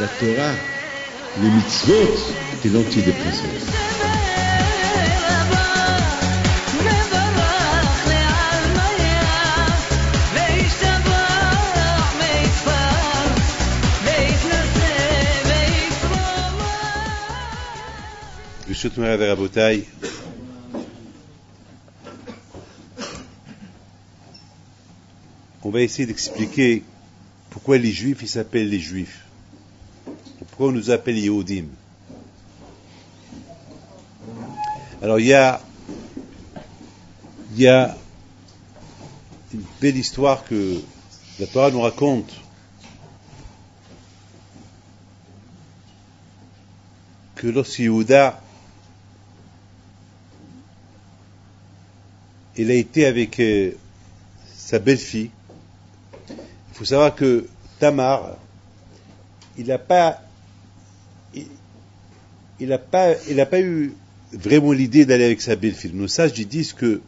La Torah, les mitzvot et l'antidépresseur. Bishut Merav et Rabotai. On va essayer d'expliquer pourquoi les Juifs ils s'appellent les Juifs. Pourquoi on nous appelle Yehudim. Alors il y a une belle histoire que la Torah nous raconte. Que lorsque Yehuda il a été avec sa belle-fille, il faut savoir que Tamar, il n'a pas eu vraiment l'idée d'aller avec sa belle-fille. Nos sages disent que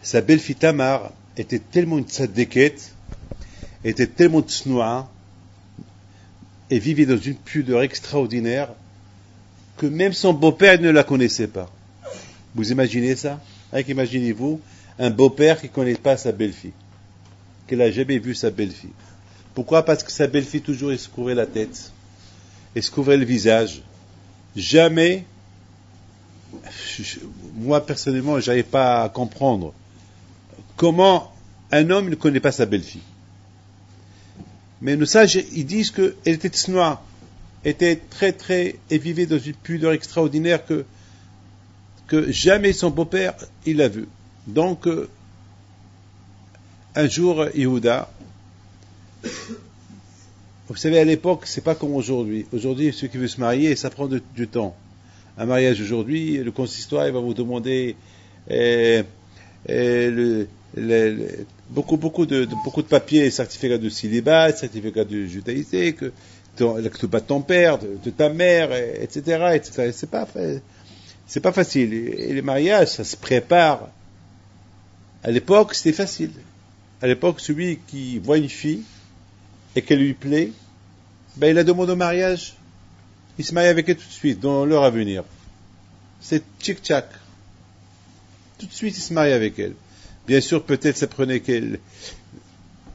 sa belle-fille Tamar était tellement une tzadékette, était tellement tsnoua, et vivait dans une pudeur extraordinaire, que même son beau-père ne la connaissait pas. Vous imaginez ça? Imaginez-vous un beau-père qui ne connaît pas sa belle-fille, qu'il n'a jamais vu sa belle-fille. Pourquoi? Parce que sa belle-fille toujours elle se couvrait la tête, elle se couvrait le visage. Jamais, moi personnellement, je n'arrive pas à comprendre comment un homme ne connaît pas sa belle-fille. Mais nos sages, ils disent qu'elle était tsnoua, était très, et vivait dans une pudeur extraordinaire que jamais son beau-père, il l'a vu. Donc, un jour, Yehuda, vous savez, à l'époque, c'est pas comme aujourd'hui. Aujourd'hui, ceux qui veulent se marier, ça prend du temps. Un mariage aujourd'hui, le consistoire, il va vous demander beaucoup de papiers, certificats de célibat, certificats de judaïté, que tu bats ton père, de ta mère, etc. C'est pas facile. Et les mariages, ça se prépare. À l'époque, c'était facile. À l'époque, celui qui voit une fille et qu'elle lui plaît, il la demande au mariage. Il se marie avec elle tout de suite, dans l'heure à venir. C'est tchic-tchac. Tout de suite, il se marie avec elle. Bien sûr, peut-être ça prenait, je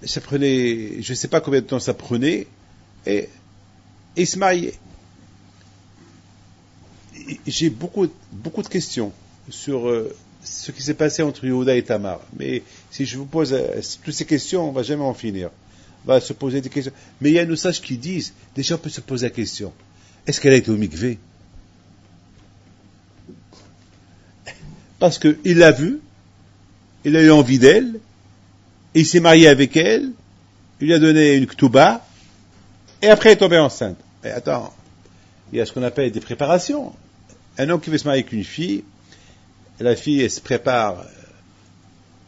ne sais pas combien de temps ça prenait, et il se mariait. J'ai beaucoup de questions sur ce qui s'est passé entre Yehuda et Tamar. Mais si je vous pose toutes ces questions, on ne va jamais en finir. On va se poser des questions. Mais il y a nos sages qui disent, déjà on peut se poser la question, est-ce qu'elle a été au mikvé? Parce qu'il l'a vue, il a eu envie d'elle, et il s'est marié avec elle, il lui a donné une ketouba, et après elle est tombée enceinte. Et attends, il y a ce qu'on appelle des préparations. Un homme qui veut se marier avec une fille, la fille, elle se prépare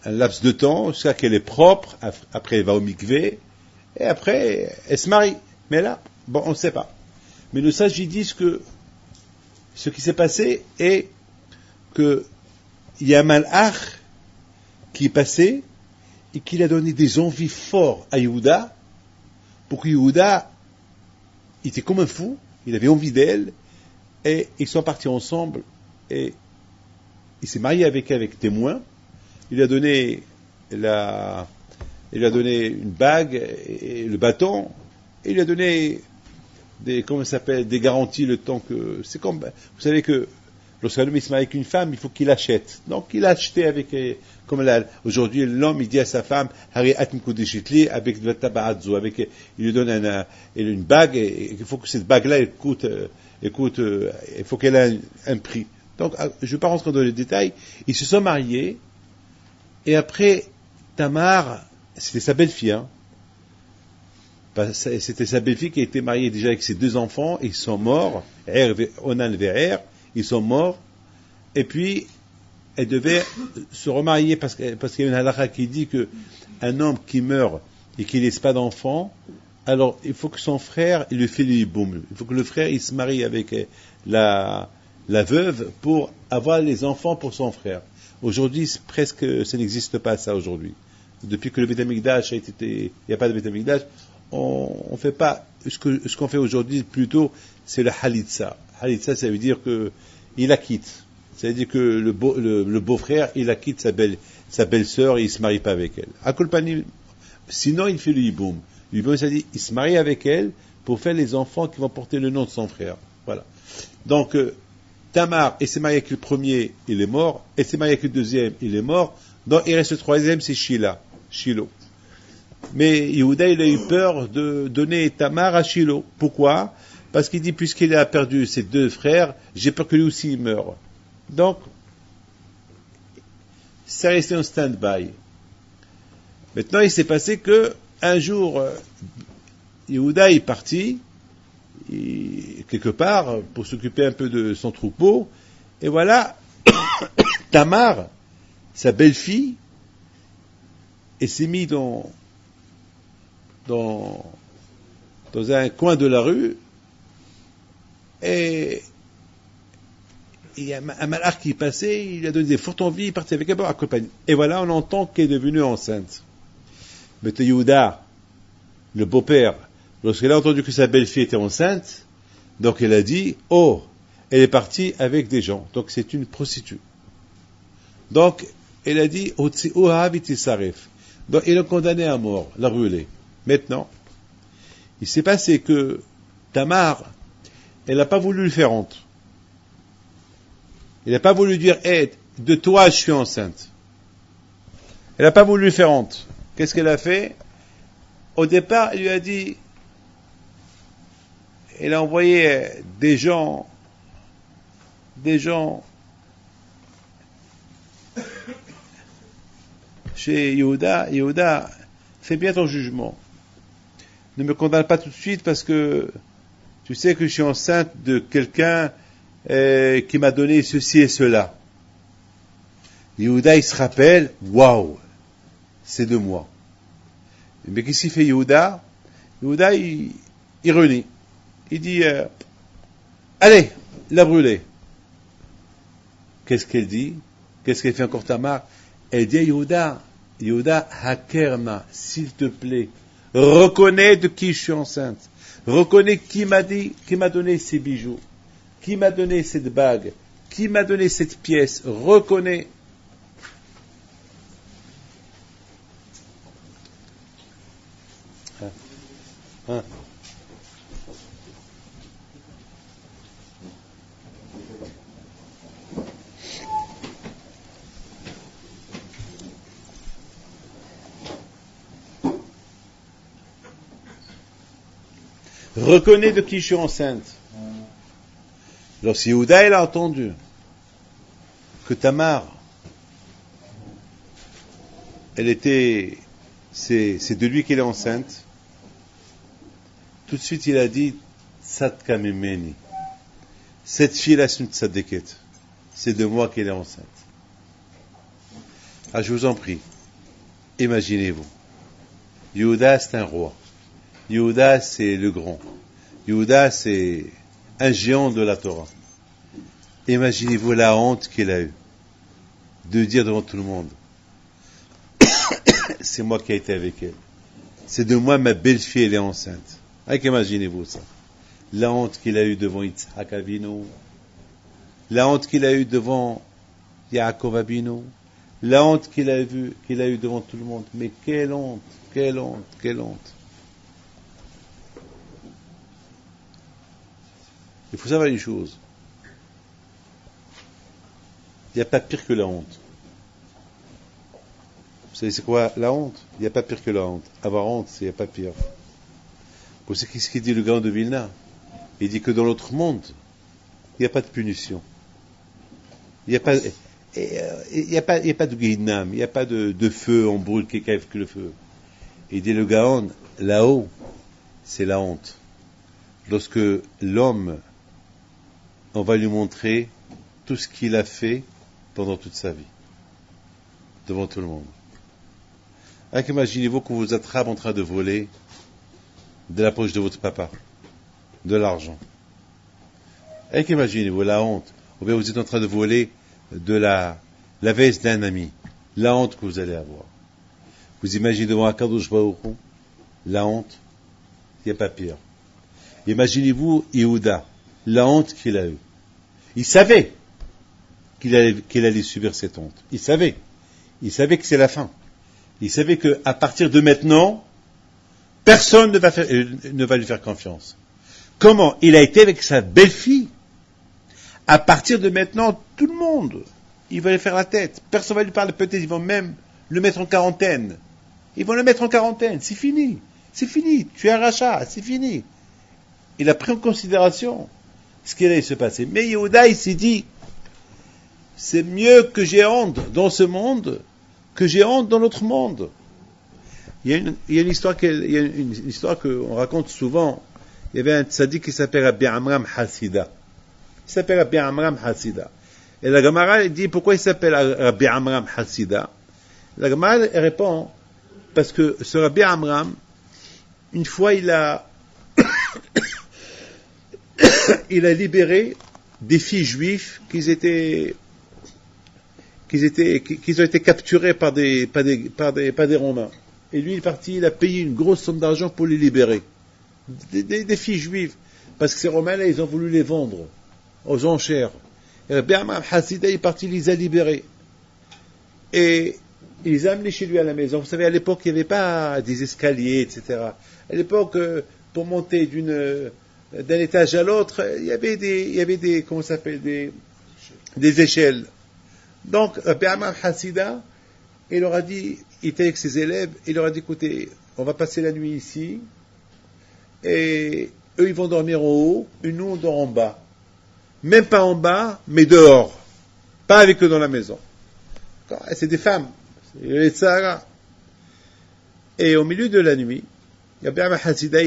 un laps de temps jusqu'à qu'elle est propre, après elle va au mikvé, et après elle se marie. Mais là, on ne sait pas. Mais nos sages ils disent que ce qui s'est passé est que il y a un malach qui est passé et qui a donné des envies fortes à Yehuda, pour que Yehuda, il était comme un fou, il avait envie d'elle, et ils sont partis ensemble, et il s'est marié avec elle avec témoin, il lui a donné une bague et le bâton, et il lui a donné des garanties le temps que, c'est comme, vous savez que lorsqu'un homme se marie avec une femme, il faut qu'il achète. Donc il a acheté avec, aujourd'hui l'homme il dit à sa femme, avec il lui donne une bague, et il faut que cette bague-là il faut qu'elle ait un prix. Donc je ne vais pas rentrer dans les détails. Ils se sont mariés, et après Tamar, c'était sa belle-fille, C'était sa belle-fille qui était mariée déjà avec ses 2 enfants, ils sont morts, Onan et ils sont morts, et puis elle devait se remarier parce qu'il y a une halakha qui dit que un homme qui meurt et qui laisse pas d'enfants, alors il faut que son frère il lui fait l'hiboum. Il faut que le frère il se marie avec la veuve pour avoir les enfants pour son frère. Aujourd'hui, presque ça n'existe pas ça aujourd'hui. Depuis que le Beit HaMikdash il n'y a pas de Beit HaMikdash, on fait pas ce qu'on fait aujourd'hui plutôt c'est le halitza. Halitza ça veut dire que il acquitte. Ça veut dire que le beau-frère, il acquitte sa belle-sœur et il se marie pas avec elle. Sinon, il fait le hiboum. Le hiboum, ça dit, il se marie avec elle pour faire les enfants qui vont porter le nom de son frère. Voilà. Donc, Tamar, il s'est marié avec le premier, il est mort. Il s'est marié avec le deuxième, il est mort. Donc, il reste le troisième, c'est Shilo. Mais Yehuda, il a eu peur de donner Tamar à Shilo. Pourquoi? Parce qu'il dit, puisqu'il a perdu ses 2 frères, j'ai peur que lui aussi il meure. Donc, ça restait en stand-by. Maintenant, il s'est passé que un jour, Yehuda est parti quelque part pour s'occuper un peu de son troupeau, et voilà, Tamar, sa belle-fille, elle s'est mise dans un coin de la rue, et il y a un malach qui passait, il a donné des fortes envies, il est parti avec elle, accompagné. Et voilà, on entend qu'elle est devenue enceinte. Mais Yehuda, le beau-père, lorsqu'il a entendu que sa belle-fille était enceinte, donc elle a dit, oh, elle est partie avec des gens. Donc c'est une prostituée. Donc, elle a dit, donc il l'a condamné à mort, l'a brûlé. Maintenant, il s'est passé que Tamar, elle n'a pas voulu le faire honte. Elle n'a pas voulu dire, de toi je suis enceinte. Elle n'a pas voulu lui faire honte. Qu'est-ce qu'elle a fait? Au départ, elle lui a dit, elle a envoyé des gens chez Yehuda, fais bien ton jugement. Ne me condamne pas tout de suite parce que tu sais que je suis enceinte de quelqu'un qui m'a donné ceci et cela. Yehuda, il se rappelle, waouh, c'est de moi. Mais qu'est-ce qu'il fait Yehuda? Yehuda, il renie. Il dit, allez, la brûler. Qu'est-ce qu'elle dit? Qu'est-ce qu'elle fait encore Tamar? Elle dit à Yehuda, hakerma, s'il te plaît, reconnais de qui je suis enceinte. Reconnais qui m'a donné ces bijoux. Qui m'a donné cette bague? Qui m'a donné cette pièce? Reconnais. Reconnais de qui je suis enceinte. Lorsque Yehuda a entendu que Tamar, c'est de lui qu'elle est enceinte, tout de suite il a dit, Tzadka mimeni. Cette fille-là, c'est une tzadékette. C'est de moi qu'elle est enceinte. Ah, je vous en prie, imaginez-vous. Yehuda, c'est un roi. Yehuda, c'est le grand. Yehuda, c'est un géant de la Torah. Imaginez-vous la honte qu'il a eue de dire devant tout le monde, c'est moi qui ai été avec elle. C'est de moi, ma belle-fille, elle est enceinte. Imaginez-vous ça. La honte qu'il a eue devant Yitzhak Avinu, la honte qu'il a eue devant Yaakov Avinu, la honte qu'il a eue devant tout le monde. Mais quelle honte, quelle honte, quelle honte. Il faut savoir une chose. Il n'y a pas pire que la honte. Vous savez c'est quoi la honte? Il n'y a pas pire que la honte. Avoir honte, il n'y a pas pire. Vous savez ce qu'il dit le grand de Vilna? Il dit que dans l'autre monde, il n'y a pas de punition. Il n'y a pas de Gehinam, il n'y a pas de feu, on brûle quelqu'un avec le feu. Il dit le Gaon, là-haut, c'est la honte. Lorsque l'homme, on va lui montrer tout ce qu'il a fait pendant toute sa vie, devant tout le monde. Alors imaginez-vous qu'on vous attrape en train de voler de la poche de votre papa, de l'argent. Et imaginez-vous la honte, ou bien vous êtes en train de voler de la veste d'un ami, la honte que vous allez avoir. Vous imaginez devant Akadosh Baruch Hu, la honte, il n'y a pas pire. Imaginez-vous Yehuda, la honte qu'il a eue. Il savait qu'il allait subir cette honte. Il savait que c'est la fin. Il savait qu'à partir de maintenant, personne ne va lui faire confiance. Comment? Il a été avec sa belle-fille. À partir de maintenant, tout le monde, il va lui faire la tête. Personne ne va lui parler. Peut-être ils vont même le mettre en quarantaine. Ils vont le mettre en quarantaine. C'est fini. C'est fini. Tu es un rachat. C'est fini. Il a pris en considération ce qui allait se passer. Mais Yehuda, il s'est dit, c'est mieux que j'ai honte dans ce monde que j'ai honte dans l'autre monde. Il y a une histoire qu'on raconte souvent. Il y avait un tzaddik qui s'appelle Rabbi Amram Hassida. Il s'appelle Rabbi Amram Hassida. Et la Gemara dit pourquoi il s'appelle Rabbi Amram Hassida. La Gemara répond parce que ce Rabbi Amram, une fois il a libéré des filles juives qui ont été capturées par des Romains. Et lui, il est parti, il a payé une grosse somme d'argent pour les libérer. Des filles juives. Parce que ces Romains-là, ils ont voulu les vendre aux enchères. Et Rabbi Amram Hassida est parti, il les a libérés. Et il les a amenés chez lui à la maison. Vous savez, à l'époque, il n'y avait pas des escaliers, etc. À l'époque, pour monter d'un étage à l'autre, il y avait des comment ça s'appelle, des échelles. Donc, Rabbi Amram Hassida, il leur a dit, il était avec ses élèves, il leur a dit, écoutez, on va passer la nuit ici, et eux, ils vont dormir en haut, et nous, on dort en bas. Même pas en bas, mais dehors. Pas avec eux dans la maison. C'est des femmes. C'est les Sahara. Et au milieu de la nuit, Rabbi Amram Hassida,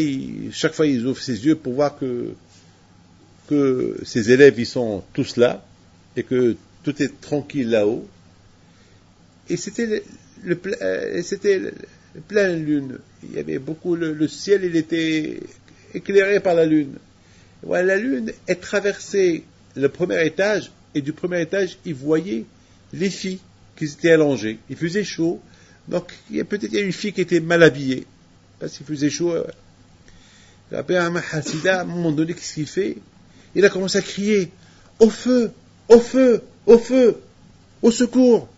chaque fois, il ouvre ses yeux pour voir que ses élèves, ils sont tous là, et que tout est tranquille là-haut. Et c'était pleine lune. Il y avait beaucoup, le ciel, il était éclairé par la lune. Ouais, la lune est traversée le premier étage, et du premier étage, il voyait les filles qui étaient allongées. Il faisait chaud, donc peut-être il y a une fille qui était mal habillée, parce qu'il faisait chaud. Rabbi Amram Hassida, à un moment donné, qu'est-ce qu'il fait? Il a commencé à crier, au feu, au feu, au feu, au secours.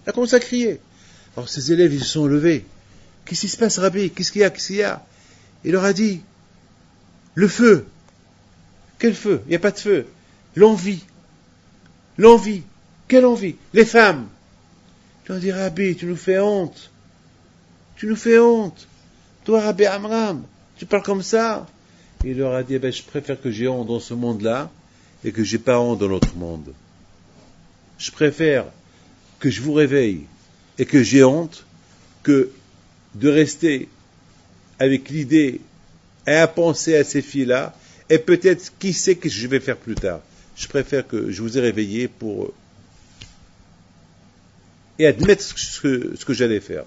Il a commencé à crier. Alors ses élèves, ils se sont levés. Qu'est-ce qui se passe, Rabbi? Qu'est-ce qu'il y a? Il leur a dit, le feu. Quel feu? Il n'y a pas de feu. L'envie. Quelle envie? Les femmes. Ils ont dit, Rabbi, tu nous fais honte. Toi, Rabbi Amram, tu parles comme ça? Il leur a dit, je préfère que j'ai honte dans ce monde-là et que j'ai pas honte dans l'autre monde. Je préfère que je vous réveille et que j'ai honte que de rester avec l'idée et à penser à ces filles-là et peut-être qui sait ce que je vais faire plus tard. Je préfère que je vous ai réveillé pour et admettre ce que j'allais faire.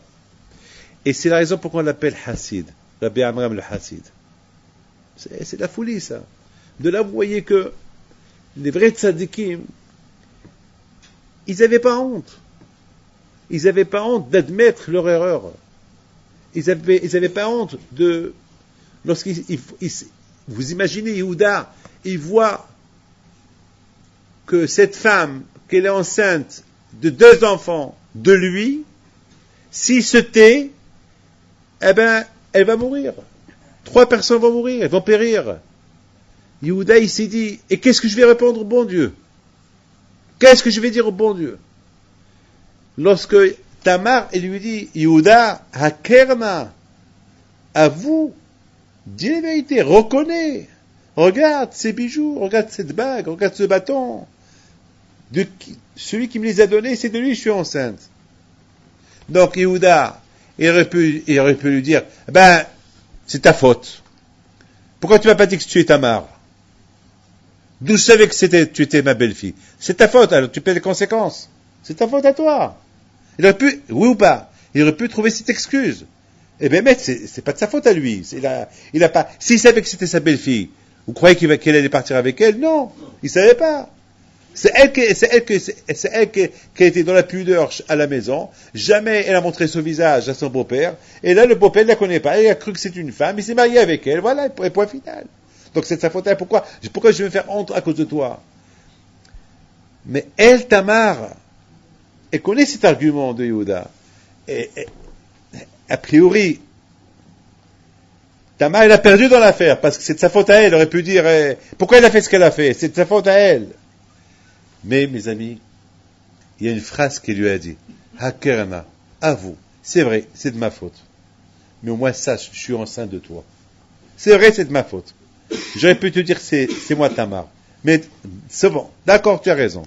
Et c'est la raison pourquoi on l'appelle Hassid, Rabbi Amram le Hassid. C'est la folie, ça. De là, vous voyez que les vrais tzadikim, ils n'avaient pas honte. Ils n'avaient pas honte d'admettre leur erreur. Ils n'avaient pas honte de... Vous imaginez, Yehuda, il voit que cette femme, qu'elle est enceinte de 2 enfants de lui, s'il se tait, elle va mourir. 3 personnes vont mourir, elles vont périr. Yehuda, il s'est dit, et qu'est-ce que je vais répondre au bon Dieu? Qu'est-ce que je vais dire au bon Dieu? Lorsque Tamar, elle lui dit, Yehuda, hakerna, à vous, dis la vérité, reconnais, regarde ces bijoux, regarde cette bague, regarde ce bâton. Celui qui me les a donnés, c'est de lui que je suis enceinte. Donc Yehuda, il aurait pu lui dire, c'est ta faute. Pourquoi tu m'as pas dit que tu es Tamar? D'où je savais que tu étais ma belle-fille? C'est ta faute, alors tu paies les conséquences. C'est ta faute à toi. Il aurait pu, oui ou pas, il aurait pu trouver cette excuse. Eh bien, mais c'est pas de sa faute à lui. Il a pas, s'il savait que c'était sa belle-fille, vous croyez qu'elle allait partir avec elle? Non. Il savait pas. C'est elle qui a été dans la pudeur à la maison. Jamais elle a montré son visage à son beau-père. Et là, le beau-père ne la connaît pas. Il a cru que c'est une femme. Il s'est marié avec elle. Voilà, point final. Donc c'est de sa faute. Pourquoi je vais me faire honte à cause de toi? Mais elle, Tamar, elle connaît cet argument de Yehuda. Et a priori, Tamar, elle a perdu dans l'affaire parce que c'est de sa faute à elle. Elle aurait pu dire, pourquoi elle a fait ce qu'elle a fait? C'est de sa faute à elle. Mais, mes amis, il y a une phrase qu'il lui a dit. Hakerana, avoue, c'est vrai, c'est de ma faute. Mais au moins sache, je suis enceinte de toi. C'est vrai, c'est de ma faute. J'aurais pu te dire, c'est moi Tamar. Mais c'est bon, d'accord, tu as raison.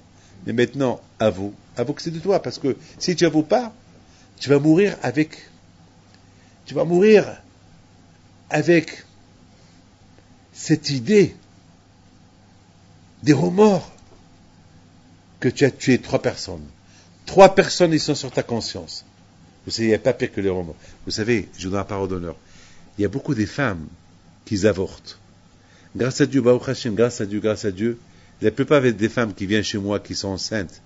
Mais maintenant, avoue que c'est de toi. Parce que si tu avoues pas, tu vas mourir avec cette idée des remords que tu as tué 3 personnes. 3 personnes, ils sont sur ta conscience. Vous savez, il n'y a pas pire que les remords. Vous savez, je vous donne la parole d'honneur. Il y a beaucoup de femmes qui avortent. Grâce à Dieu, Baruch Hashem, grâce à Dieu, la plupart des femmes qui viennent chez moi, qui sont enceintes,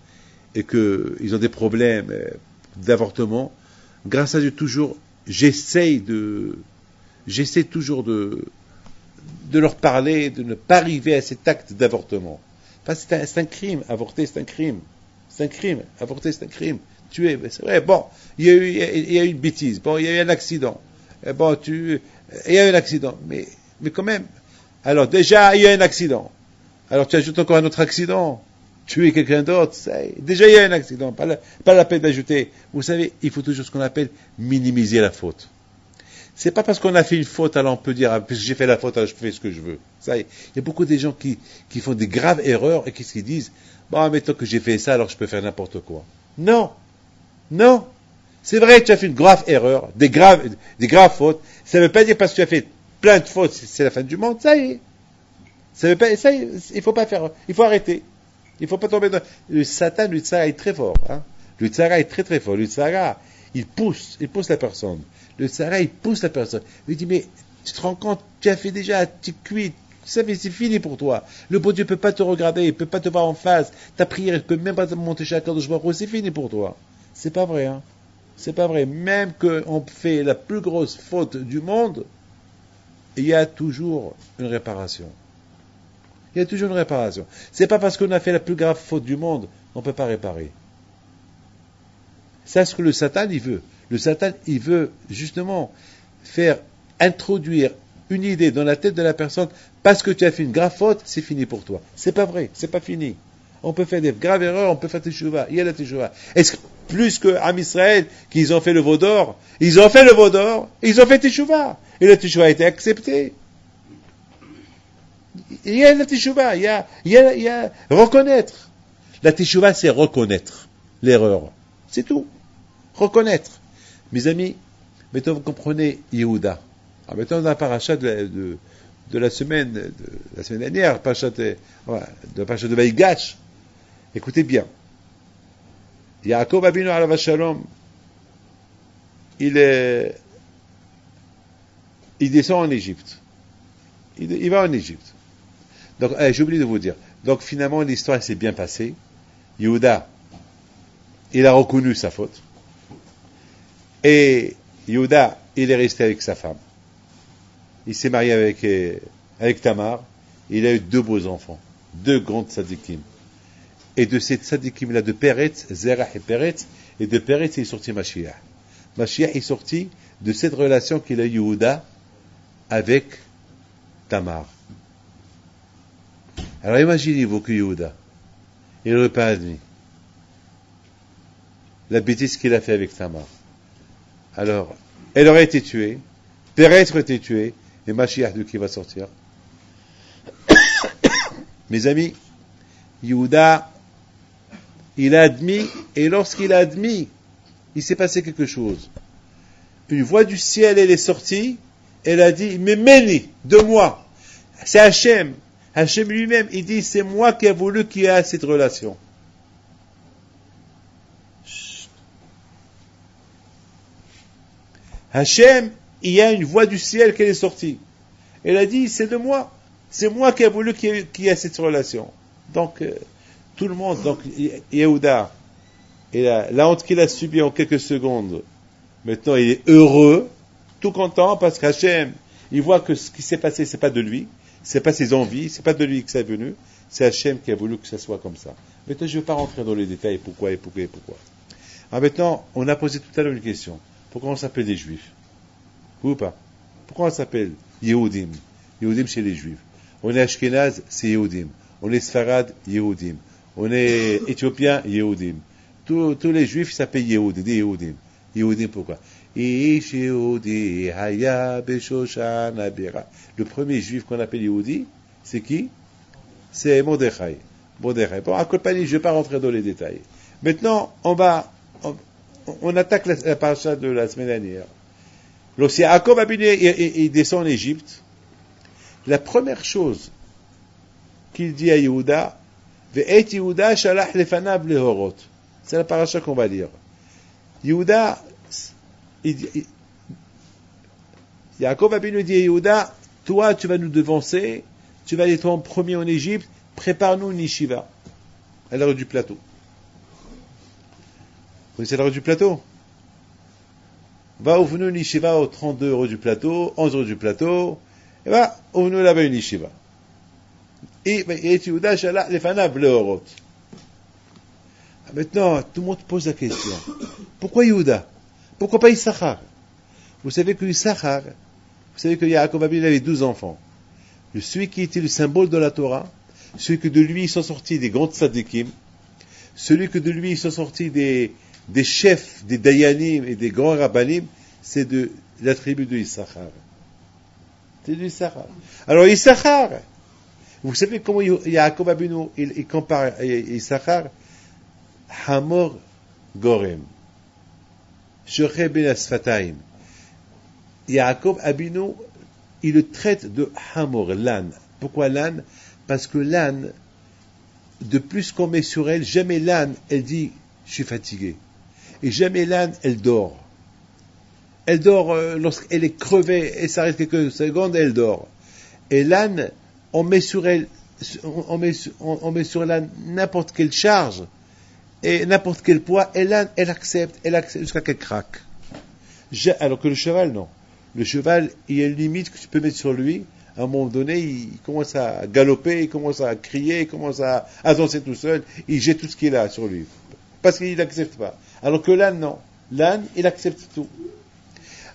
et qu'ils ont des problèmes d'avortement, grâce à Dieu, toujours, j'essaie toujours de leur parler, de ne pas arriver à cet acte d'avortement. Parce que c'est un crime. Avorter, c'est un crime. C'est un crime. Avorter, c'est un crime. Tuer, c'est vrai. Bon, il y a eu une bêtise. Bon, il y a eu un accident. Bon, il y a eu un accident. Mais quand même. Alors, déjà, il y a un accident. Alors, tu ajoutes encore un autre accident. Tuer quelqu'un d'autre. Déjà, il y a un accident. Pas la peine d'ajouter. Vous savez, il faut toujours ce qu'on appelle minimiser la faute. C'est pas parce qu'on a fait une faute, alors on peut dire, puisque j'ai fait la faute, alors je fais ce que je veux. Ça y est. Il y a beaucoup de gens qui font des graves erreurs et qui disent, bon, mettons que j'ai fait ça, alors je peux faire n'importe quoi. Non. Non. C'est vrai, tu as fait une grave erreur, des graves fautes. Ça ne veut pas dire parce que tu as fait plein de fautes, c'est la fin du monde. Ça y est. Ça veut pas, ça y est, il faut pas faire, il faut arrêter. Il faut pas tomber dans, le Satan, le Tzara est très fort, hein. Le Tzara est très très fort. Le Tzara, il pousse la personne. Le Tzara, il pousse la personne. Il dit, mais tu te rends compte, tu as fait déjà, tu es cuit, c'est fini pour toi. Le bon Dieu ne peut pas te regarder, il ne peut pas te voir en face. Ta prière, il ne peut même pas te monter chez Akadosh Baruch Hu, c'est fini pour toi. C'est pas vrai, hein. C'est pas vrai. Même qu'on fait la plus grosse faute du monde, il y a toujours une réparation. Il y a toujours une réparation. C'est pas parce qu'on a fait la plus grave faute du monde, on ne peut pas réparer. C'est ce que le Satan, il veut. Le Satan, il veut justement faire introduire une idée dans la tête de la personne, parce que tu as fait une grave faute, c'est fini pour toi. C'est pas vrai, c'est pas fini. On peut faire des graves erreurs, on peut faire teshuva. Il y a la teshuva. Est-ce que plus que Am Israël, qu'ils ont fait le veau d'or, ils ont fait teshuva. Et la teshuva a été acceptée. Il y a la teshuva, il y a reconnaître. La teshuva, c'est reconnaître l'erreur. C'est tout. Reconnaître. Mes amis, maintenant vous comprenez Yehuda. Alors maintenant dans la paracha de la semaine dernière, de la paracha de Vaïgash, écoutez bien. Yaakov Avinu alav shalom, il descend en Égypte. Il va en Égypte. Donc, j'ai oublié de vous dire. Donc finalement l'histoire s'est bien passée. Yehuda, il a reconnu sa faute. Et Yehuda, il est resté avec sa femme. Il s'est marié avec Tamar. Il a eu 2 beaux enfants. 2 grands tzadikim. Et de ces tzadikim-là, de Peretz, Zerah et Peretz, et de Peretz, il est sorti Mashiach. Mashiach est sorti de cette relation qu'il a eu Yehuda avec Tamar. Alors imaginez-vous que Yehuda, il n'aurait pas admis la bêtise qu'il a fait avec Tamar. Alors, elle aurait été tuée, Peretz aurait été tué, et Mashiach de qui va sortir? Mes amis, Yehuda, il a admis, et lorsqu'il a admis, il s'est passé quelque chose. Une voix du ciel, elle est sortie, elle a dit, mais Méni, de moi, C'est Hachem. Hachem lui-même, il dit, c'est moi qui ai voulu qu'il y ait cette relation. Hachem, il y a une voix du ciel qui est sortie. Elle a dit, c'est de moi. C'est moi qui ai voulu qu'il y ait cette relation. Donc, tout le monde, donc, Yehuda, et la honte qu'il a subie en quelques secondes, maintenant il est heureux, tout content, parce qu'Hachem, il voit que ce qui s'est passé, c'est pas de lui, c'est pas ses envies, c'est pas de lui que ça est venu, c'est Hachem qui a voulu que ça soit comme ça. Maintenant, je ne vais pas rentrer dans les détails, pourquoi. Alors maintenant, on a posé tout à l'heure une question. Pourquoi on s'appelle les Juifs? Oui ou pas? Pourquoi on s'appelle Yehudim? Yehudim chez les Juifs. On est Ashkenaz, c'est Yehudim. On est Sfarad, Yehudim. On est Éthiopien, Yehudim. Tous les Juifs s'appellent Yehudim, des Yehudim. Yehudim pourquoi? Ish Yehudi Haya Beshoshan Abira. Le premier Juif qu'on appelle Yehudi, c'est qui? C'est Mordechai. Bon, à Kolpani, je ne vais pas rentrer dans les détails. Maintenant, on attaque la paracha de la semaine dernière. Lorsque Yaakov il descend en Égypte, la première chose qu'il dit à Yehuda, Ve'et Yehuda shalach lefanav lehorot. C'est la paracha qu'on va lire. Yehuda, Yaakov Abinu dit à Yehuda, toi tu vas nous devancer, tu vas être en premier en Égypte, prépare-nous une yeshiva à l'heure du plateau. Vous connaissez l'heure du plateau? Va ouvre-nous une yeshiva aux 32 euros du plateau, 11 euros du plateau, et va ouvre-nous là-bas une yeshiva. Et Yehuda shalach lefanav lehorot. Maintenant, tout le monde pose la question. Pourquoi Yehuda? Pourquoi pas Issachar? Vous savez que Issachar, vous savez que Yaakov Avinu avait 12 enfants. Celui qui était le symbole de la Torah, celui que de lui sont sortis des grands tzadikim, celui que de lui sont sortis des chefs, des dayanim et des grands rabbanim, c'est de la tribu de Issachar. C'est de Issachar. Alors Issachar, vous savez comment Yaakov Avinu il compare Issachar? Hamor Gorem. Shoreh ben Asfataim. Yaakov Abinu, il le traite de Hamor, l'âne. Pourquoi l'âne? Parce que l'âne, de plus qu'on met sur elle, jamais l'âne, elle dit, je suis fatigué. Et jamais l'âne, elle dort. Elle dort lorsqu'elle est crevée, et s'arrête quelques secondes, elle dort. Et l'âne, on met sur elle, on met sur l'âne n'importe quelle charge, et n'importe quel poids, et l'âne, elle accepte jusqu'à qu'elle craque. Alors que le cheval, non. Le cheval, il y a une limite que tu peux mettre sur lui. À un moment donné, il commence à galoper, il commence à crier, il commence à danser tout seul. Il jette tout ce qu'il a sur lui. Parce qu'il n'accepte pas. Alors que l'âne, non. L'âne, il accepte tout.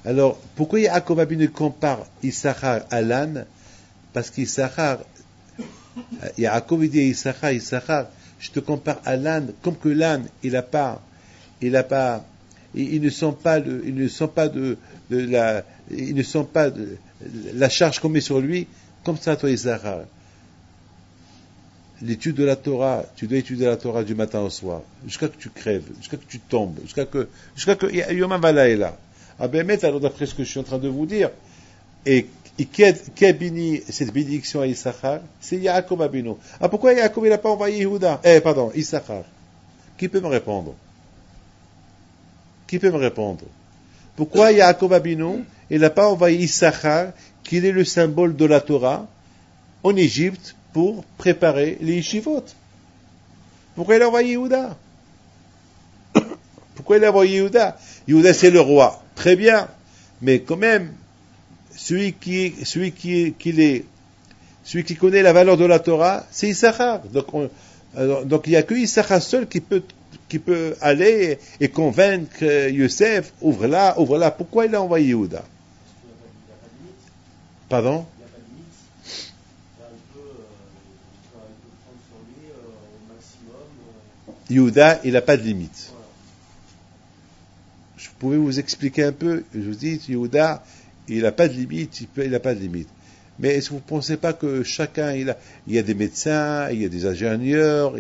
Alors, pourquoi Yaakov Abinu compare Issachar à l'âne? Parce qu'Issachar, Yaakov dit à Issachar, je te compare à l'âne, comme que l'âne, il ne sent pas la charge qu'on met sur lui, comme ça, toi, Issachar. L'étude de la Torah, tu dois étudier la Torah du matin au soir, jusqu'à que tu crèves, jusqu'à que tu tombes, jusqu'à que Yom Valaïla. Ah ben, alors d'après ce que je suis en train de vous dire, et qui a béni cette bénédiction à Issachar? C'est Yaakov Abinu. Ah, pourquoi Yaakov il n'a pas envoyé Issachar? Qui peut me répondre? Pourquoi Yaakov Abinu il n'a pas envoyé Issachar, qui est le symbole de la Torah, en Égypte pour préparer les yeshivot? Pourquoi il a envoyé Yehuda? Yehuda, c'est le roi. Très bien. Mais quand même, celui qui connaît la valeur de la Torah, c'est Issachar. Donc il n'y a que Issachar seul qui peut aller et convaincre Yosef, ouvre là. Pourquoi il a envoyé Yehuda? Pardon? Yehuda, il n'a pas de limite. Je pouvais vous expliquer un peu. Je vous dis, Yehuda, il n'a pas de limite. Il n'a pas de limite. Mais est-ce que vous ne pensez pas que chacun, il y a des médecins, il y a des ingénieurs,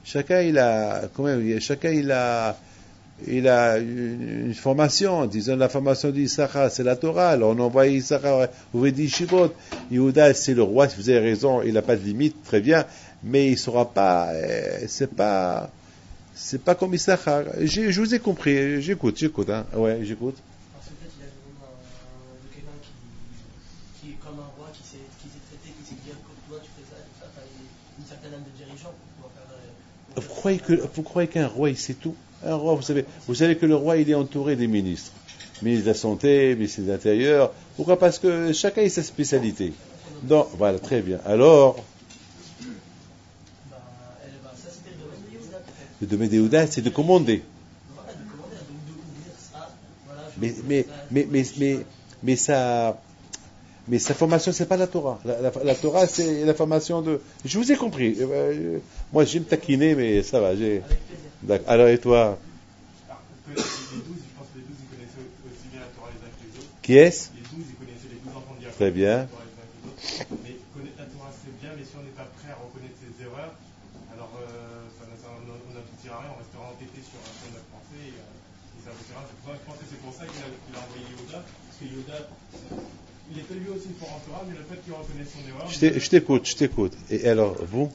chacun il a il a une formation, disons la formation d'Issachar, c'est la Torah, alors on envoie Issachar au Yeshivot. Yehuda, c'est le roi, si vous avez raison, il n'a pas de limite, très bien, mais il ne sera pas, c'est pas comme Issachar. Je vous ai compris, j'écoute, hein. Ouais, j'écoute. Parce que peut-être il a besoin de quelqu'un qui est comme un roi, qui sait traiter, qui sait dire que toi tu fais ça, tout ça, tu as une certaine âme de dirigeant pour pouvoir faire. Vous croyez qu'un roi, il sait tout? Un roi, vous savez que le roi, il est entouré des ministres. Ministre de la Santé, ministre de l'Intérieur. Pourquoi? Parce que chacun a sa spécialité. Donc, voilà, très bien. Alors, Ça c'était le domaine de Yehuda peut-être. le domaine des Yehuda, c'est de commander. Voilà, de commander, donc d'ouvrir ça. Voilà, Mais sa formation, c'est pas la Torah. La Torah, c'est la formation de... Je vous ai compris. Moi, j'ai me taquiner, mais ça va. avec plaisir. D'accord. Alors, et toi? Alors, les 12, je pense que les 12, ils connaissaient aussi bien la Torah les uns que les autres. Qui est-ce? Les 12, ils connaissaient les 12 enfants de Jacob. Très bien. La Torah les uns que les autres. Mais connaître la Torah, c'est bien, mais si on n'est pas prêt à reconnaître ses erreurs, alors on n'aboutira à rien, on restera entêté sur notre pensée et ça aboutira. Je pense que c'est pour ça qu'il a envoyé Yehuda, parce que Yehuda, il était lui aussi fort en Torah, mais le fait qu'il reconnaisse son erreur. Je t'écoute. Et alors, vous?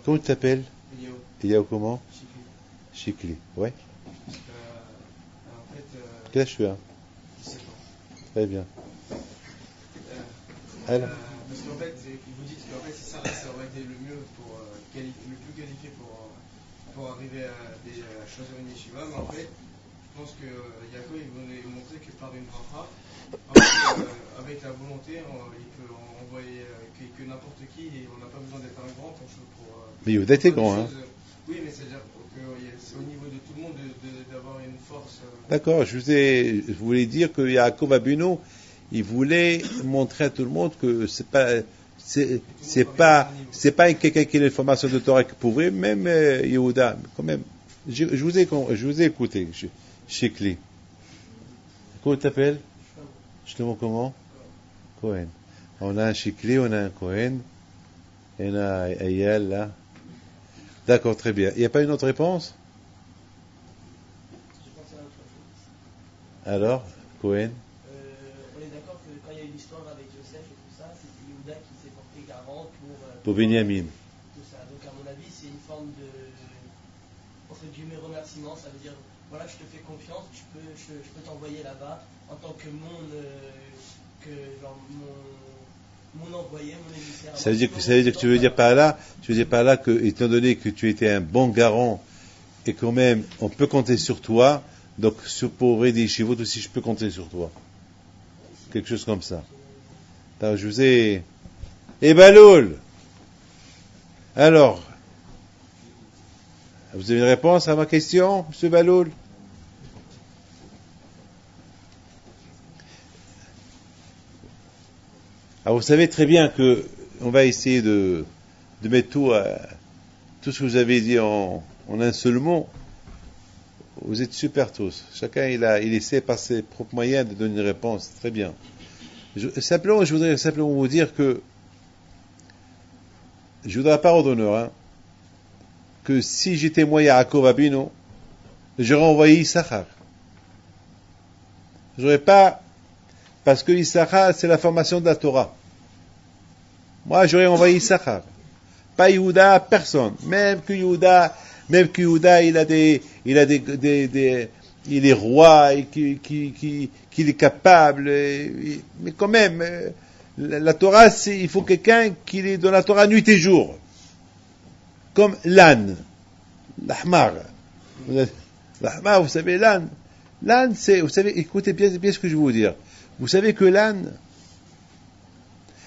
Comment tu t'appelles? Eliaou comment? Chikli. Ouais. En fait, Quel âge tu as? 17 ans. Très bien. Alors. Parce qu'en fait, vous dites qu'en fait, ça aurait été le mieux le plus qualifié pour arriver à choisir une yeshiva. Mais en fait, je pense que Yaakov, il voulait montrer que par une bracha, avec la volonté, il peut envoyer que n'importe qui, et on n'a pas besoin d'être un grand pour. Mais Yehuda était grand, hein. Oui, mais c'est-à-dire que c'est au niveau de tout le monde d'avoir une force. D'accord, je voulais dire que Yaakov Abino, il voulait montrer à tout le monde que c'est pas quelqu'un qui a une formation de Torah qui pouvait, même Yehuda, quand même. Je vous ai écouté, Chikli. Comment tu t'appelles? Shlomo comment? Cohen. On a un Chikli, on a un Cohen, et on a Ayel là. D'accord, très bien. Il n'y a pas une autre réponse? Je pense à autre chose. Alors, Cohen? On est d'accord que quand il y a eu l'histoire avec Yosef et tout ça, c'était Yehuda qui s'est porté garant Pour Benjamin. tout ça. Donc à mon avis, c'est une forme de, entre guillemets, remerciement. Ça veut dire, voilà, je te fais confiance, je peux t'envoyer là-bas en tant que mon envoyé, mon émissaire. Ça veut dire que tu veux dire par là que, étant donné que tu étais un bon garant, et quand même, on peut compter sur toi, donc pour aider les Yeshivot aussi, je peux compter sur toi. Quelque chose comme ça. Alors, je vous ai... Et Baloul! Alors, vous avez une réponse à ma question, M. Baloul? Alors, vous savez très bien que on va essayer de mettre tout ce que vous avez dit en un seul mot. Vous êtes super tous. Chacun, il essaie par ses propres moyens de donner une réponse. Très bien. Je voudrais simplement vous dire que je voudrais pas d'honneur, hein, que si j'étais moi Yaakov Abino, j'aurais envoyé Issachar. J'aurais pas, parce que Issachar, c'est la formation de la Torah. Moi, j'aurais envoyé Issachar. Pas Yehuda, personne. Même que Yehuda, il est roi, et qu'il est capable, mais quand même, la Torah, il faut quelqu'un qui est dans la Torah nuit et jour. Comme l'âne. L'ahmar. L'ahmar, vous savez, l'âne. L'âne, vous savez, écoutez bien ce que je vais vous dire. Vous savez que l'âne,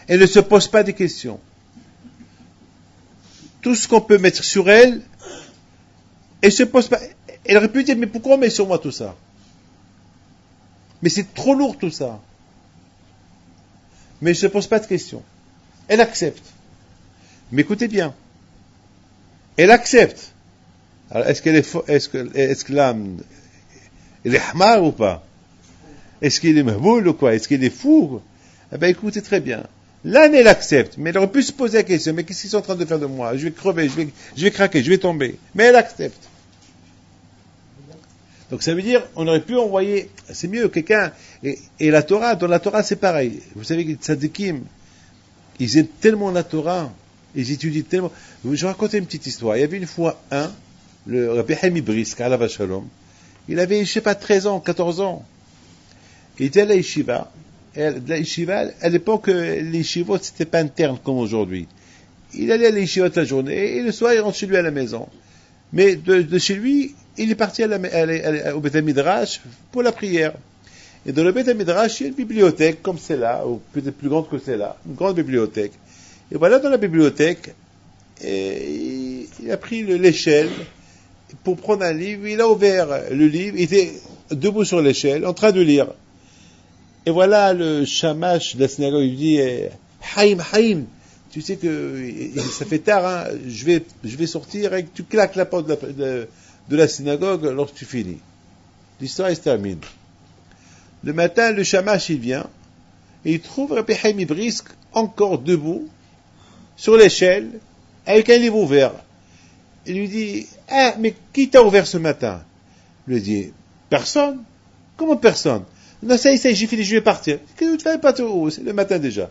elle ne se pose pas des questions. Tout ce qu'on peut mettre sur elle, elle se pose pas. Elle aurait pu dire, mais pourquoi on met sur moi tout ça? Mais c'est trop lourd tout ça. Mais elle ne se pose pas de questions. Elle accepte. Mais écoutez bien. Elle accepte. Alors, est-ce que l'âme, elle est hamar ou pas? Est-ce qu'il est mahboul ou quoi? Est-ce qu'il est fou? Eh bien, écoutez très bien. L'âne, elle accepte. Mais elle aurait pu se poser la question, mais qu'est-ce qu'ils sont en train de faire de moi? Je vais crever, je vais craquer, je vais tomber. Mais elle accepte. Donc ça veut dire, on aurait pu envoyer, c'est mieux, quelqu'un, et la Torah, dans la Torah c'est pareil. Vous savez que les tzadikim, ils aiment tellement la Torah, ils étudient tellement. Je vais raconter une petite histoire. Il y avait une fois le Rabbi Haim Brisk, alav shalom, il avait, je sais pas, 13 ans, 14 ans. Il était à la yeshiva. Et la yeshiva, à l'époque, les yeshivot, c'était pas interne comme aujourd'hui. Il allait à la yeshiva toute la journée, et le soir, il rentre chez lui à la maison. Mais de chez lui, il est parti au Beth Midrash pour la prière. Et dans le Beth Midrash, il y a une bibliothèque comme celle-là, ou peut-être plus grande que celle-là, une grande bibliothèque. Et voilà, dans la bibliothèque, il a pris l'échelle pour prendre un livre, il a ouvert le livre, il était debout sur l'échelle, en train de lire. Et voilà, le shamash de la synagogue, il dit, Haïm, tu sais que ça fait tard, hein, je vais sortir et tu claques la porte de la synagogue lorsque tu finis. L'histoire, elle se termine. Le matin, le shamash, il vient, et il trouve Rabbi Haim Brisk encore debout, sur l'échelle, avec un livre ouvert. Il lui dit, mais qui t'a ouvert ce matin? Il lui dit, personne. Comment personne? Non, ça y est, j'ai fini, je vais partir. Qu'est-ce que tu fais pas tout? C'est le matin déjà.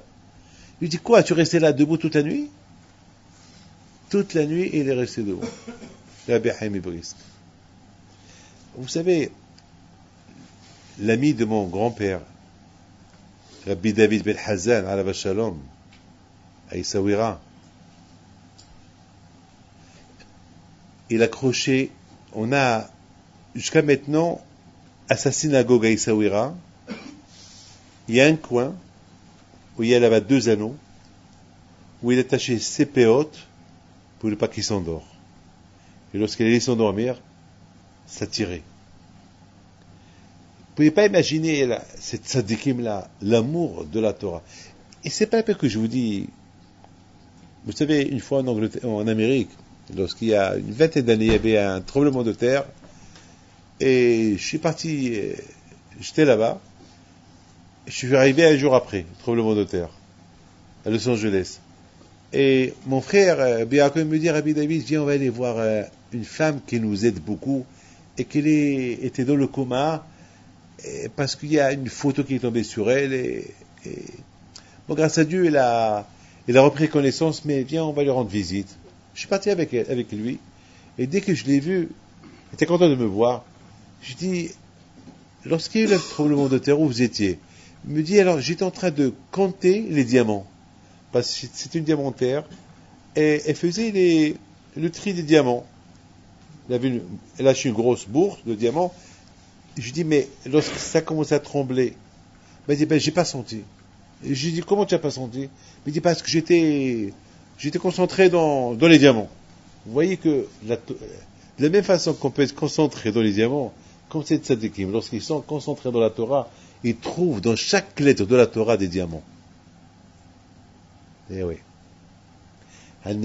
Il lui dit, quoi, tu restais là debout toute la nuit? Toute la nuit, il est resté debout. Rabbi Haim Brisk. Vous savez, l'ami de mon grand-père, Rabbi David Ben Hazan, alav shalom, à Essaouira, il accrochait, on a, jusqu'à maintenant, à sa synagogue à Essaouira, il y a un coin où il y a là-bas 2 anneaux, où il attachait ses péotes pour ne pas qu'il s'endort. Et lorsqu'il allait s'endormir, ça tirait. Vous ne pouvez pas imaginer cette tzadikim-là, l'amour de la Torah. Et c'est pas la peine que je vous dis. Vous savez, une fois en Amérique, lorsqu'il y a une 20aine d'années, il y avait un tremblement de terre, et je suis parti, j'étais là-bas, je suis arrivé un jour après, le tremblement de terre, à Los Angeles. Et mon frère, Biakom, me dit, Rabbi David, viens, on va aller voir une femme qui nous aide beaucoup, et qu'elle était dans le coma, parce qu'il y a une photo qui est tombée sur elle, et bon, grâce à Dieu, elle a repris connaissance, mais viens, on va lui rendre visite. Je suis parti avec lui, et dès que je l'ai vu, il était content de me voir. Je dis, lorsqu'il y a eu le tremblement de terre, où vous étiez? Il me dit, alors, j'étais en train de compter les diamants, parce que c'était une diamantaire, et elle faisait le tri des diamants. Elle a lâché une grosse bourse de diamants. Je lui dis, mais lorsque ça a commencé à trembler, il dit, j'ai pas senti. Et je lui dis, comment tu n'as pas senti? Il dit, parce que j'étais concentré dans les diamants. Vous voyez que, de la même façon qu'on peut être concentré dans les diamants, comme c'est tzadikim, lorsqu'ils sont concentrés dans la Torah, ils trouvent dans chaque lettre de la Torah des diamants. Eh oui. Il